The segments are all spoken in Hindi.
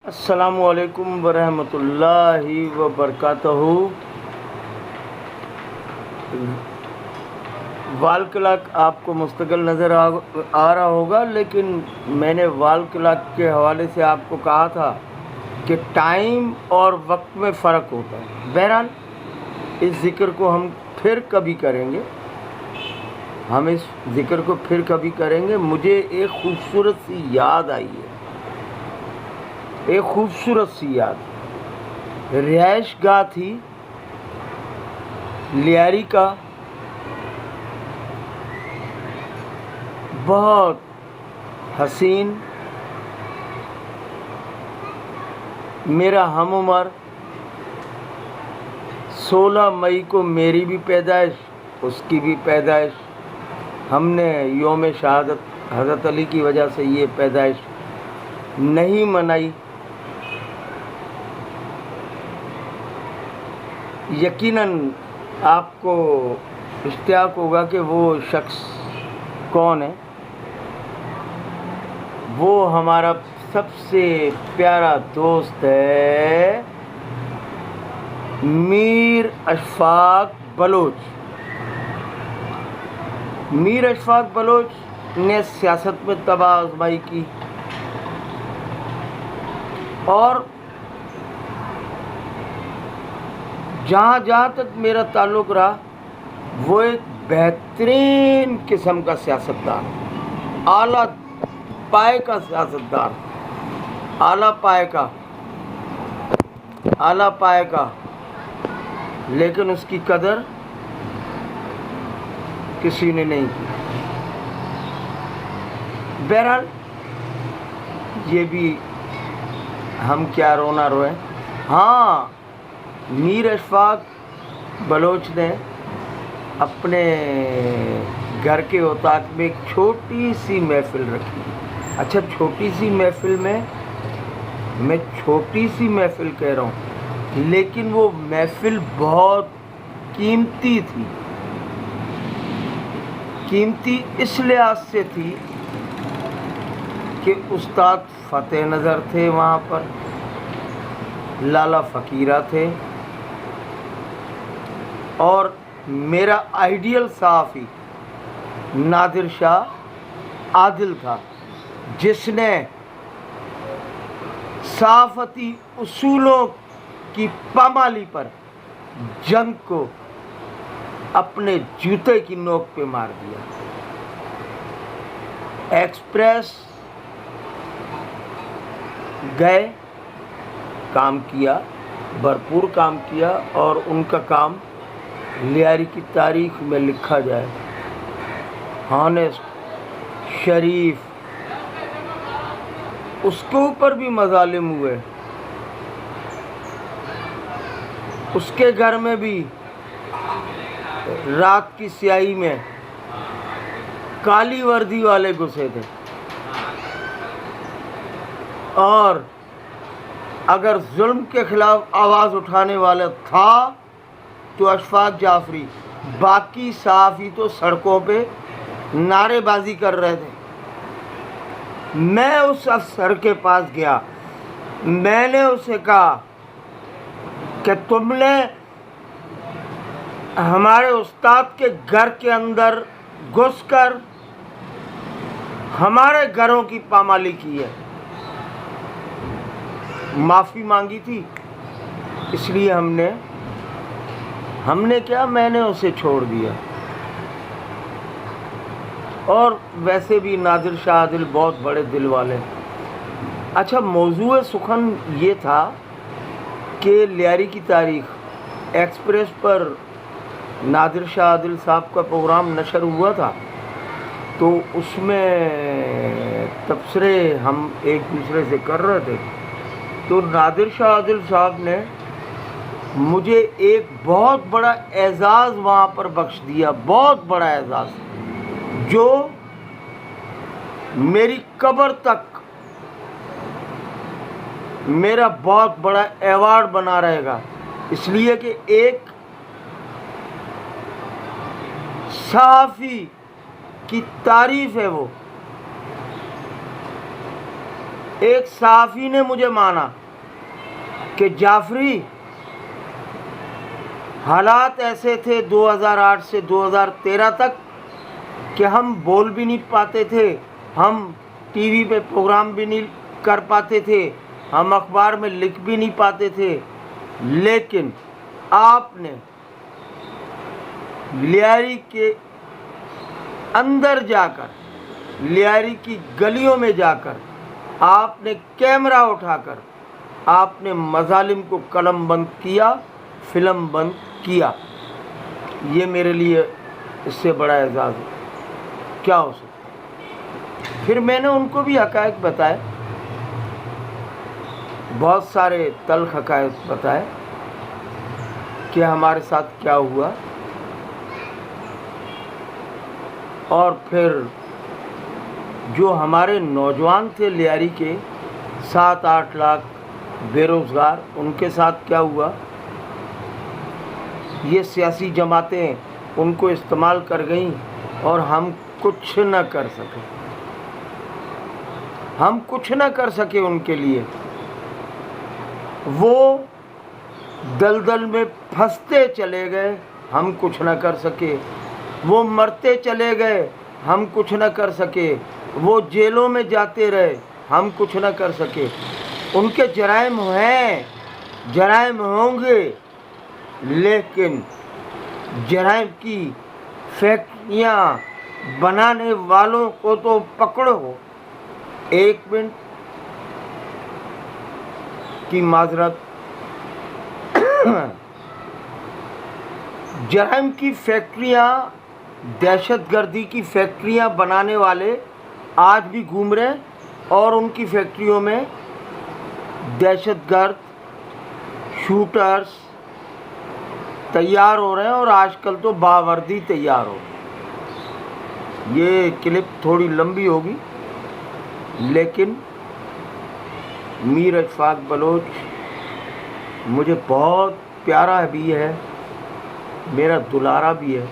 अस्सलामुअलैकुम वरहमतुल्लाहि वबरकातुहू। वाल क्लॉक आपको मुस्तकिल नज़र आ रहा होगा, लेकिन मैंने वाल क्लॉक के हवाले से आपको कहा था कि टाइम और वक्त में फ़र्क होता है। बहरहाल इस ज़िक्र को हम फिर कभी करेंगे, मुझे एक खूबसूरत सी याद आई है, एक खूबसूरत सी याद। रिहाइश गाह थी लियारी का, बहुत हसीन। मेरा हम उम्र, 16 मई को मेरी भी पैदाइश, उसकी भी पैदाइश। हमने योम शहादत हज़रत अली की वजह से ये पैदाइश नहीं मनाई। यकीनन आपको इश्तियाक होगा कि वो शख्स कौन है। वो हमारा सबसे प्यारा दोस्त है मीर अशफाक बलोच। मीर अशफाक बलोच ने सियासत में तबाह आजमाई की और जहाँ जहाँ तक मेरा ताल्लुक़ रहा, वो एक बेहतरीन किस्म का सियासतदान, आला पाए का सियासतदान, आला पाए का, लेकिन उसकी कदर किसी ने नहीं की। बहरहाल ये भी हम क्या रोना रोए। हाँ, मीर अशफाक बलोच ने अपने घर के औताक में एक छोटी सी महफ़िल रखी। अच्छा, छोटी सी महफ़िल में, मैं छोटी सी महफ़िल कह रहा हूँ, लेकिन वो महफ़िल बहुत कीमती थी। कीमती इस लिहाज से थी कि उस्ताद फ़तेह नज़र थे वहाँ पर, लाला फ़कीरा थे, और मेरा आइडियल सहाफ़ी नादिर शाह आदिल था, जिसने सहाफ़ती उसूलों की पामाली पर जंग को अपने जूते की नोक पे मार दिया। एक्सप्रेस गए, काम किया, भरपूर काम किया, और उनका काम लियारी की तारीख में लिखा जाए। हॉनेस्ट, शरीफ। उसके ऊपर भी मज़ालिम हुए, उसके घर में भी रात की स्याही में काली वर्दी वाले घुसे थे, और अगर जुल्म के खिलाफ आवाज़ उठाने वाला था तो अशफाक जाफरी। बाकी सहाफ़ी तो सड़कों पे नारेबाजी कर रहे थे। मैं उस अफसर के पास गया, मैंने उसे कहा कि तुमने हमारे उस्ताद के घर के अंदर घुसकर हमारे घरों की पामाली की है। माफ़ी मांगी थी, इसलिए हमने क्या, मैंने उसे छोड़ दिया। और वैसे भी नादिर शाह आदिल बहुत बड़े दिल वाले। अच्छा, मौजूए सुखन ये था कि लियारी की तारीख एक्सप्रेस पर नादिर शाह आदिल साहब का प्रोग्राम नशर हुआ था, तो उसमें तबसरे हम एक दूसरे से कर रहे थे। तो नादिर शाह आदिल साहब ने मुझे एक बहुत बड़ा एज़ाज़ वहाँ पर बख्श दिया, बहुत बड़ा एज़ाज़, जो मेरी कब्र तक मेरा बहुत बड़ा एवार्ड बना रहेगा। इसलिए कि एक सहाफ़ी की तारीफ़ है वो। एक सहाफ़ी ने मुझे माना कि जाफरी, हालात ऐसे थे 2008 से 2013 तक कि हम बोल भी नहीं पाते थे, हम टीवी पे प्रोग्राम भी नहीं कर पाते थे, हम अखबार में लिख भी नहीं पाते थे, लेकिन आपने लियारी के अंदर जाकर, लियारी की गलियों में जाकर आपने कैमरा उठाकर आपने मजालिम को कलम बंद किया, फिल्म बंद किया। ये मेरे लिए इससे बड़ा एजाज़ क्या हो सकता। फिर मैंने उनको भी हक़ाइक़ बताए, बहुत सारे तल्ख़ हक़ाइक़ बताए कि हमारे साथ क्या हुआ। और फिर जो हमारे नौजवान थे लियारी के 7-8 लाख बेरोज़गार, उनके साथ क्या हुआ। ये सियासी जमातें उनको इस्तेमाल कर गईं और हम कुछ न कर सके, हम कुछ न कर सके उनके लिए। वो दलदल में फंसते चले गए, हम कुछ न कर सके। वो मरते चले गए, हम कुछ न कर सके। वो जेलों में जाते रहे, हम कुछ न कर सके। उनके जराइम हैं, जराइम होंगे, लेकिन जराइम की फैक्ट्रियाँ बनाने वालों को तो पकड़ो। 1 मिनट की माजरत। जराइम की फैक्ट्रियाँ, दहशतगर्दी की फैक्ट्रियाँ बनाने वाले आज भी घूम रहे हैं और उनकी फैक्ट्रियों में दहशतगर्द शूटर्स तैयार हो रहे हैं और आजकल तो बावर्दी तैयार हो रहे हैं। ये क्लिप थोड़ी लंबी होगी, लेकिन मीर अशफाक बलोच मुझे बहुत प्यारा भी है, मेरा दुलारा भी है।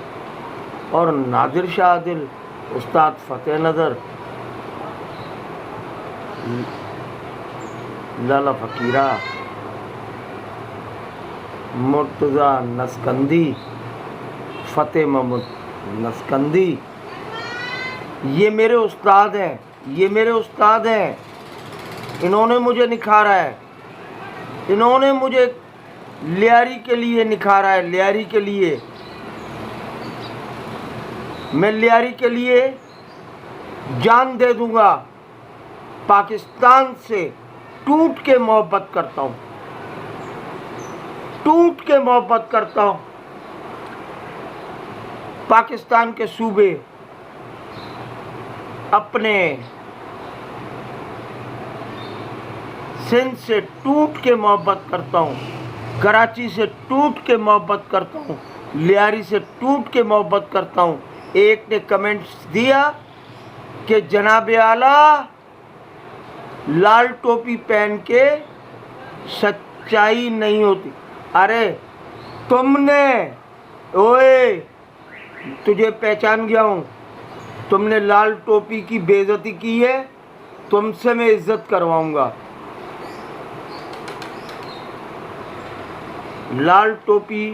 और नादिर शाह आदिल, उस्ताद फ़तेह नज़र, लाला फ़कीरा, मुर्तज़ा नस्कंदी, फ़तेह महमूद नस्कंदी, ये मेरे उस्ताद हैं, ये मेरे उस्ताद हैं। इन्होंने मुझे निखारा है, इन्होंने मुझे लियारी के लिए निखारा है। लियारी के लिए, मैं लियारी के लिए जान दे दूंगा। पाकिस्तान से टूट के मोहब्बत करता हूँ, टूट के मोहब्बत करता हूँ। पाकिस्तान के सूबे अपने सिंध से टूट के मोहब्बत करता हूँ, कराची से टूट के मोहब्बत करता हूँ, लियारी से टूट के मोहब्बत करता हूँ। एक ने कमेंट्स दिया कि जनाब आला लाल टोपी पहन के सच्चाई नहीं होती। अरे तुमने, ओए तुझे पहचान गया हूँ, तुमने लाल टोपी की बेइज्जती की है, तुमसे मैं इज्जत करवाऊंगा। लाल टोपी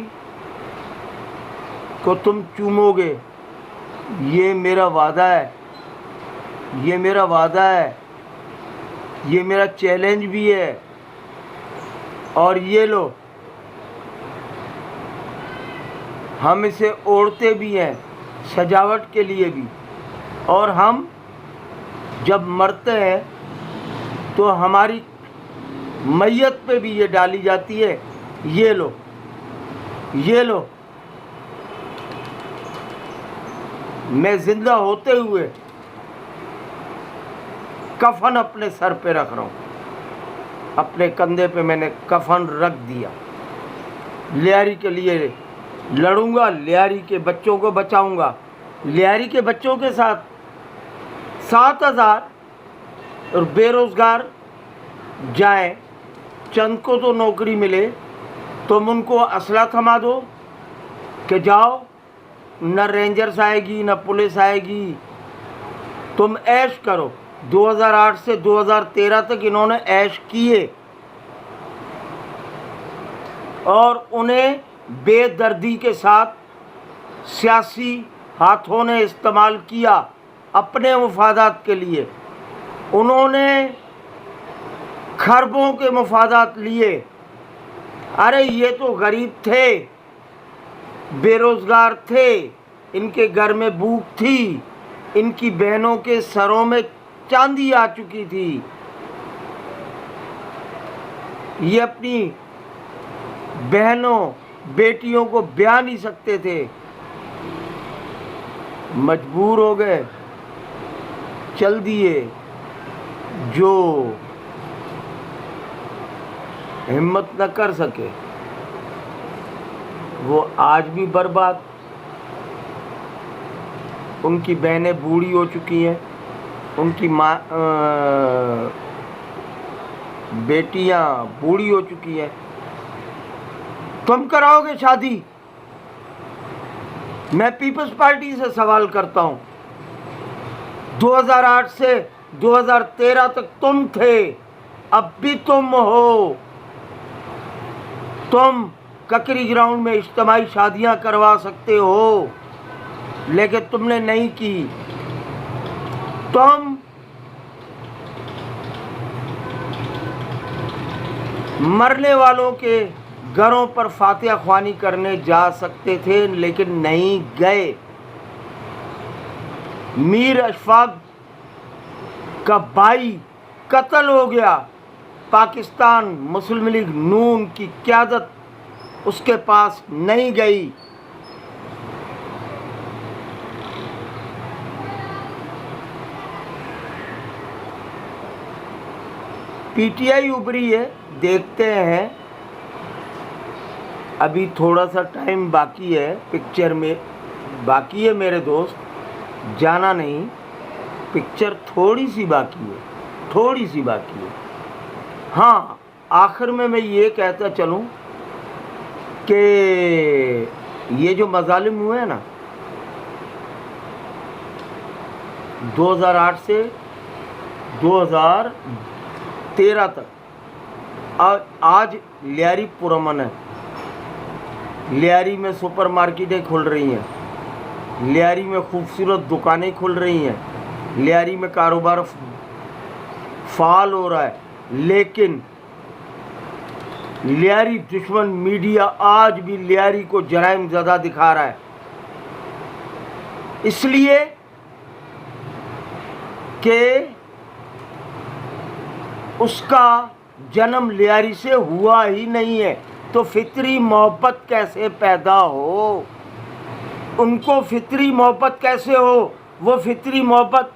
को तुम चूमोगे, ये मेरा वादा है, ये मेरा वादा है, ये मेरा चैलेंज भी है। और ये लो, हम इसे ओढ़ते भी हैं सजावट के लिए भी, और हम जब मरते हैं तो हमारी मैयत पे भी ये डाली जाती है। ये लो, ये लो, मैं जिंदा होते हुए कफन अपने सर पे रख रहा हूँ, अपने कंधे पे मैंने कफन रख दिया। लियारी के लिए लड़ूंगा, लियारी के बच्चों को बचाऊंगा। लियारी के बच्चों के साथ 7,000 और बेरोज़गार जाएं, चंद को तो नौकरी मिले, तुम उनको असला थमा दो कि जाओ, न रेंजर्स आएगी न पुलिस आएगी, तुम ऐश करो। 2008 से 2013 तक इन्होंने ऐश किए और उन्हें बेदर्दी के साथ सियासी हाथों ने इस्तेमाल किया अपने मफादात के लिए। उन्होंने खरबों के मफादात लिए। अरे ये तो गरीब थे, बेरोज़गार थे, इनके घर में भूख थी, इनकी बहनों के सरों में चांदी आ चुकी थी। ये अपनी बहनों बेटियों को ब्याह नहीं सकते थे, मजबूर हो गए, चल दिए। जो हिम्मत न कर सके वो आज भी बर्बाद। उनकी बहनें बूढ़ी हो चुकी हैं, उनकी माँ बेटियां बूढ़ी हो चुकी हैं। तुम कराओगे शादी? मैं पीपल्स पार्टी से सवाल करता हूं। 2008 से 2013 तक तुम थे, अब भी तुम हो। तुम ककरी ग्राउंड में इज्तिमाई शादियां करवा सकते हो, लेकिन तुमने नहीं की। तुम मरने वालों के घरों पर फातिहा ख्वानी करने जा सकते थे, लेकिन नहीं गए। मीर अशफाक का भाई कत्ल हो गया। पाकिस्तान मुस्लिम लीग नून की क़यादत उसके पास नहीं गई। पीटीआई उभरी है, देखते हैं। अभी थोड़ा सा टाइम बाकी है, पिक्चर में बाकी है मेरे दोस्त, जाना नहीं। पिक्चर थोड़ी सी बाकी है, थोड़ी सी बाकी है। हाँ, आखिर में मैं ये कहता चलूँ कि ये जो मज़ालिम हुए हैं ना, 2008 से 2013 तक, आज लियारी पुरअमन है। लियारी में सुपर मार्केटें खुल रही हैं, लियारी में खूबसूरत दुकानें खुल रही हैं, लियारी में कारोबार फाल हो रहा है। लेकिन लियारी दुश्मन मीडिया आज भी लियारी को जराइम ज़दा दिखा रहा है, इसलिए कि उसका जन्म लियारी से हुआ ही नहीं है। तो फितरी मोहब्बत कैसे पैदा हो? उनको फितरी मोहब्बत कैसे हो? वो फितरी मोहब्बत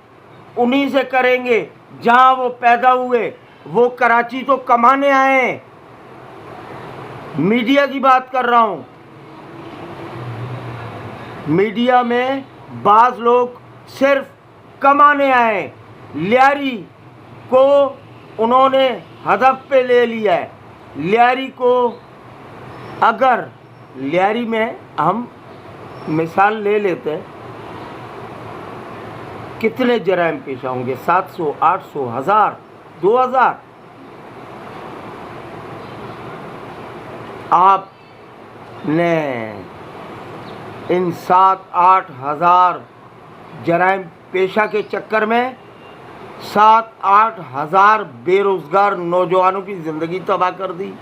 उन्हीं से करेंगे जहाँ वो पैदा हुए। वो कराची तो कमाने आए, मीडिया की बात कर रहा हूँ। मीडिया में बाज़ लोग सिर्फ कमाने आए। लियारी को उन्होंने हदफ पे ले लिया है। लियारी को, अगर लियारी में हम मिसाल ले लेते हैं, कितने जराइम पेश होंगे? 700, 800, 1000, 2000। आपने इन 7-8 हज़ार जराइम पेशा के चक्कर में 7-8 हज़ार बेरोज़गार नौजवानों की ज़िंदगी तबाह कर दी।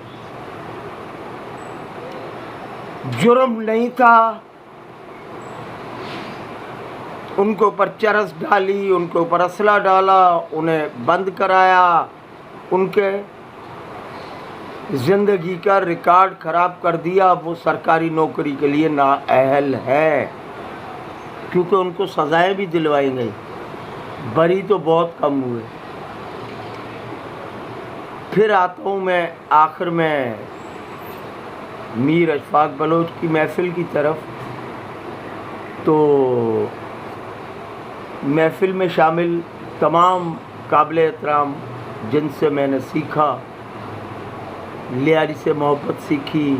जुर्म नहीं था, उनके ऊपर चरस डाली, उनके ऊपर असला डाला, उन्हें बंद कराया, उनके ज़िंदगी का रिकॉर्ड ख़राब कर दिया। वो सरकारी नौकरी के लिए नाअहल है, क्योंकि उनको सज़ाएं भी दिलवाई गई, बरी तो बहुत कम हुए। फिर आता हूँ मैं आखिर में मीर अशफाक बलोच की महफ़िल की तरफ। तो महफ़िल में शामिल तमाम काबिल एहतराम जिनसे मैंने सीखा, लियारी से मोहब्बत सीखी,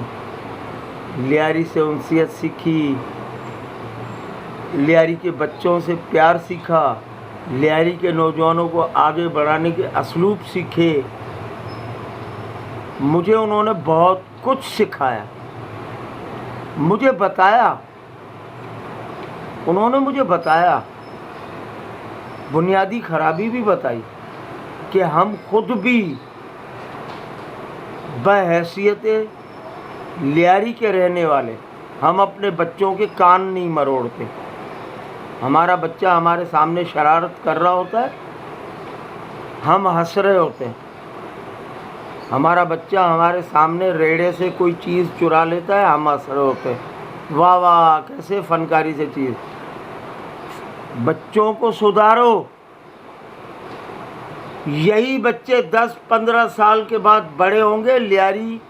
लियारी से उनसियत सीखी, लियारी के बच्चों से प्यार सीखा, लियारी के नौजवानों को आगे बढ़ाने के असलूब सीखे। मुझे उन्होंने बहुत कुछ सिखाया, मुझे बताया, उन्होंने मुझे बताया, बुनियादी खराबी भी बताई कि हम खुद भी बहैसियत लियारी के रहने वाले हम अपने बच्चों के कान नहीं मरोड़ते। हमारा बच्चा हमारे सामने शरारत कर रहा होता है, हम हंस रहे होते हैं। हमारा बच्चा हमारे सामने रेड़े से कोई चीज़ चुरा लेता है, हम हंस रहे होते हैं। वाह वाह, कैसे फनकारी से चीज़। बच्चों को सुधारो। यही बच्चे 10-15 साल के बाद बड़े होंगे, लियारी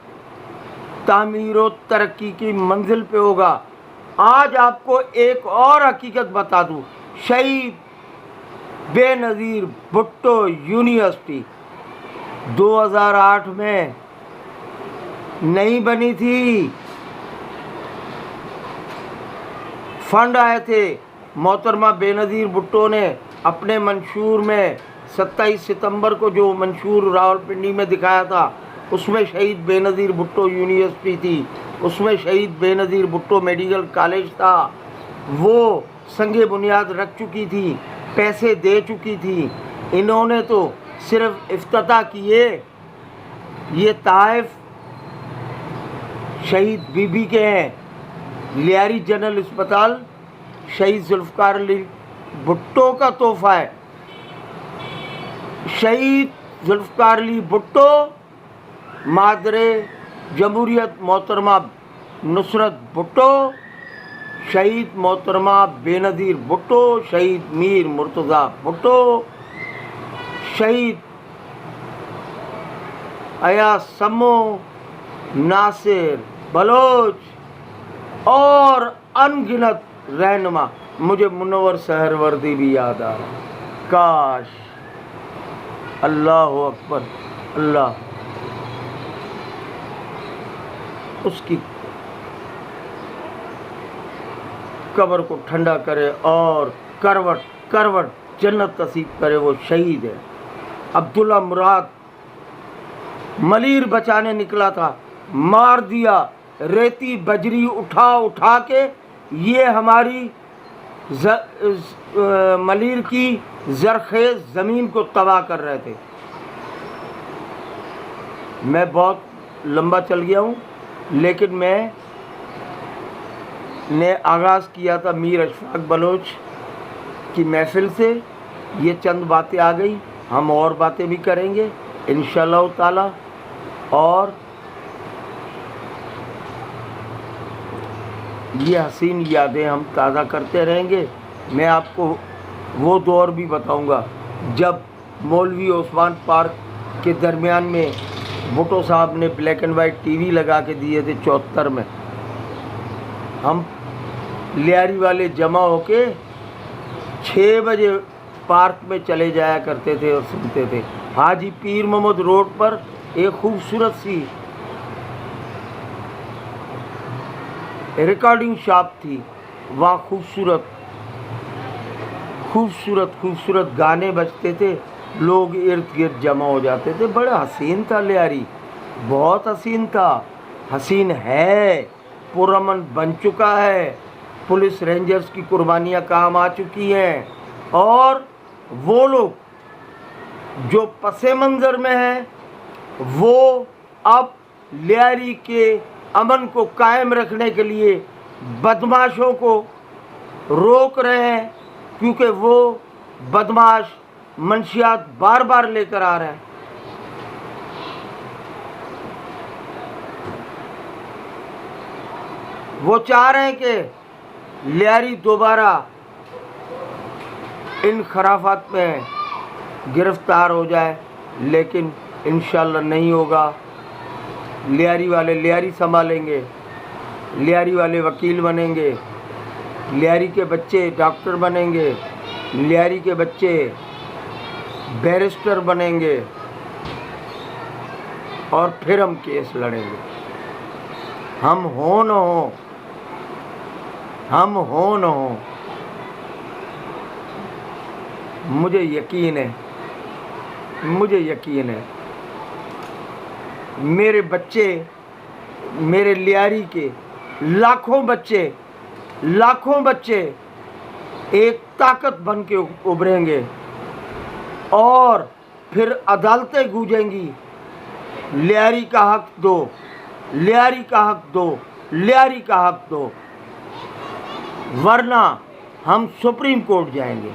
तामीर और तरक्की की मंजिल पे होगा। आज आपको एक और हकीकत बता दूं, शहीद बेनज़ीर भुट्टो यूनिवर्सिटी 2008 में नहीं बनी थी, फंड आए थे। मोहतरमा बेनज़ीर भुट्टो ने अपने मंशूर में 27 सितंबर को जो मंशूर रावलपिंडी में दिखाया था, उसमें शहीद बेनज़ीर भुट्टो यूनिवर्सिटी थी, उसमें शहीद बेनज़ीर भुट्टो मेडिकल कॉलेज था। वो संगे बुनियाद रख चुकी थी, पैसे दे चुकी थी। इन्होंने तो सिर्फ इफ्तिताह किए। ये ताइफ शहीद बीबी के हैं। लियारी जनरल अस्पताल शहीद जुल्फ़िकार अली भुट्टो का तोहफा है। शहीद जुल्फ़िकार अली भुट्टो मादरे जमहूरियत मोहतरमा नुसरत भुट्टो, शहीद मोहतरमा बेनज़ीर भुट्टो, शहीद मीर मुर्तज़ा भुट्टो, शहीद अया समो, नासिर बलोच और अनगिनत रहनुमा। मुझे मुनव्वर सहरवर्दी भी याद आ रहा। काश, अल्लाह अकबर, अल्लाह उसकी कब्र को ठंडा करे और करवट करवट जन्नत नसीब करे। वो शहीद है। अब्दुल्ला मुराद मलीर बचाने निकला था, मार दिया। रेती बजरी उठा उठा के ये हमारी मलीर की जरखेज ज़मीन को तबाह कर रहे थे। मैं बहुत लंबा चल गया हूँ, लेकिन मैं ने आगाज़ किया था मीर अशफाक बलोच की महफिल से। ये चंद बातें आ गई, हम और बातें भी करेंगे इंशाअल्लाह ताला। और ये हसीन यादें हम ताज़ा करते रहेंगे। मैं आपको वो दौर भी बताऊंगा जब मौलवी ओस्मान पार्क के दरमियान में भुट्टो साहब ने ब्लैक एंड वाइट टीवी लगा के दिए थे 74 में। हम लियारी वाले जमा होके 6 बजे पार्क में चले जाया करते थे और सुनते थे। हाजी पीर मोहम्मद रोड पर एक खूबसूरत सी रिकॉर्डिंग शॉप थी। वहाँ खूबसूरत खूबसूरत खूबसूरत गाने बजते थे, लोग इर्द गिर्द जमा हो जाते थे। बड़ा हसीन था लियारी, बहुत हसीन था, हसीन है, पुरअमन बन चुका है। पुलिस रेंजर्स की कुर्बानियाँ काम आ चुकी हैं और वो लोग जो पसे मंज़र में हैं वो अब लियारी के अमन को कायम रखने के लिए बदमाशों को रोक रहे हैं, क्योंकि वो बदमाश मंशियात बार बार लेकर आ रहे हैं। वो चाह रहे हैं कि लियारी दोबारा इन खराफात में गिरफ्तार हो जाए, लेकिन इंशाअल्लाह नहीं होगा। लियारी वाले लियारी संभालेंगे, लियारी वाले वकील बनेंगे, लियारी के बच्चे डॉक्टर बनेंगे, लियारी के बच्चे बैरिस्टर बनेंगे और फिर हम केस लड़ेंगे। हम हो न हो, हम हो न हो, मुझे यकीन है, मुझे यकीन है मेरे बच्चे, मेरे लियारी के लाखों बच्चे एक ताकत बन के उभरेंगे और फिर अदालतें गूंजेंगी, लियारी का हक दो, लियारी का हक दो, लियारी का हक दो, वरना हम सुप्रीम कोर्ट जाएंगे।